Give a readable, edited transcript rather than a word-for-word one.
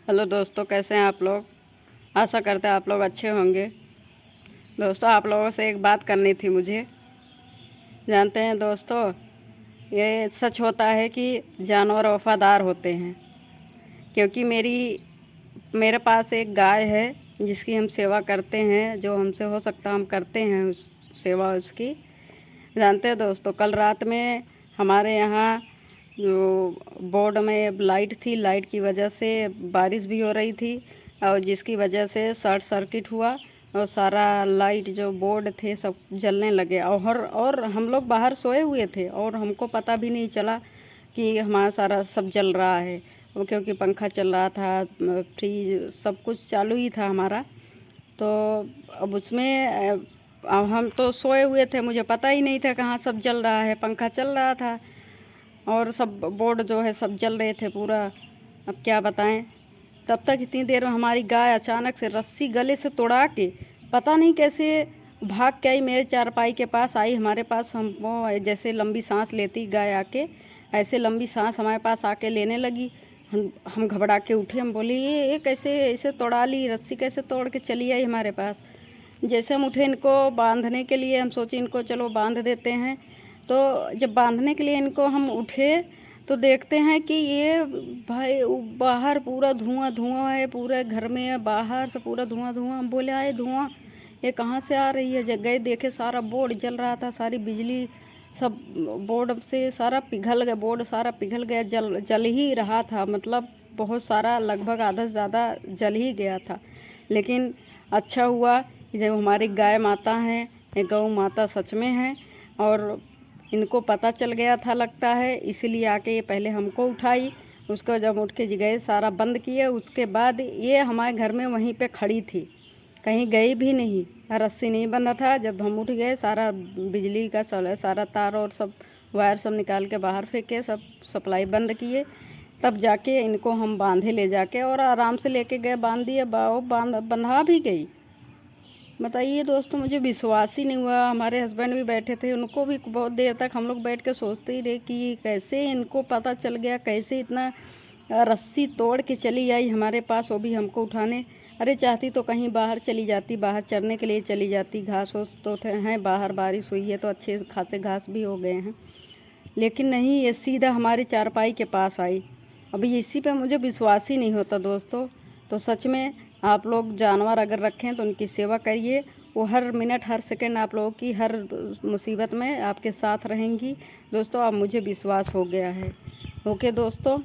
Hello दोस्तों, कैसे हैं आप लोग। आशा करते हैं आप लोग अच्छे होंगे। दोस्तों, आप लोगों से एक बात करनी थी मुझे। जानते हैं दोस्तों, ये सच होता है कि जानवर वफादार होते हैं। क्योंकि मेरे पास एक गाय है जिसकी हम सेवा करते हैं, जो हमसे हो सकता हम करते हैं उस सेवा उसकी। जानते हैं दोस्तों, कल रात में हमारे यहाँ जो बोर्ड में लाइट थी, लाइट की वजह से बारिश भी हो रही थी और जिसकी वजह से शॉर्ट सर्किट हुआ और सारा लाइट जो बोर्ड थे सब जलने लगे। और हम लोग बाहर सोए हुए थे और हमको पता भी नहीं चला कि हमारा सारा सब जल रहा है। वो क्योंकि पंखा चल रहा था, फ्रिज सब कुछ चालू ही था हमारा। तो अब उसमें अब हम तो सोए हुए थे, मुझे पता ही नहीं था कहाँ सब जल रहा है। पंखा चल रहा था और सब बोर्ड जो है सब जल रहे थे पूरा। अब क्या बताएं। तब तक इतनी देर में हमारी गाय अचानक से रस्सी गले से तोड़ा के पता नहीं कैसे भाग के आई, मेरे चारपाई के पास आई, हमारे पास। हमको जैसे लंबी सांस लेती गाय आके, ऐसे लंबी सांस हमारे पास आके लेने लगी। हम घबरा के उठे। हम बोले ये कैसे ऐसे तोड़ा ली, रस्सी कैसे तोड़ के चली आई हमारे पास। जैसे हम उठे इनको बांधने के लिए, हम सोचे इनको चलो बांध देते हैं। तो जब बांधने के लिए इनको हम उठे तो देखते हैं कि ये भाई बाहर पूरा धुआं धुआं है, पूरे घर में है, बाहर से पूरा धुआं धुआं। हम बोले आए धुआं ये कहाँ से आ रही है। जब गए देखे सारा बोर्ड जल रहा था, सारी बिजली सब बोर्ड से सारा पिघल गया, बोर्ड सारा पिघल गया, जल ही रहा था। मतलब बहुत सारा, लगभग आधा से ज़्यादा जल ही गया था। लेकिन अच्छा हुआ कि जब हमारी गाय माता हैं, ये गौ माता सच में है और इनको पता चल गया था लगता है, इसलिए आके ये पहले हमको उठाई। उसको जब उठ के गए सारा बंद किए, उसके बाद ये हमारे घर में वहीं पे खड़ी थी, कहीं गई भी नहीं। रस्सी नहीं बंधा था। जब हम उठ गए सारा बिजली का सारा तार और सब वायर सब निकाल के बाहर फेंके, सब सप्लाई बंद किए, तब जाके इनको हम बांधे ले जाके और आराम से लेके गए, बांध दिए। बंधा भी गई। बताइए दोस्तों, मुझे विश्वास ही नहीं हुआ। हमारे हस्बैंड भी बैठे थे, उनको भी बहुत देर तक हम लोग बैठ के सोचते ही रहे कि कैसे इनको पता चल गया, कैसे इतना रस्सी तोड़ के चली आई हमारे पास, वो भी हमको उठाने। अरे चाहती तो कहीं बाहर चली जाती, बाहर चरने के लिए चली जाती। घास ओस तो हैं बाहर, बारिश हुई है तो अच्छे खासे घास भी हो गए हैं, लेकिन नहीं, ये सीधा हमारी चारपाई के पास आई। अभी इसी पे मुझे विश्वास ही नहीं होता दोस्तों। तो सच में आप लोग जानवर अगर रखें तो उनकी सेवा करिए। वो हर मिनट हर सेकंड आप लोगों की हर मुसीबत में आपके साथ रहेंगी दोस्तों। अब मुझे विश्वास हो गया है। ओके दोस्तों।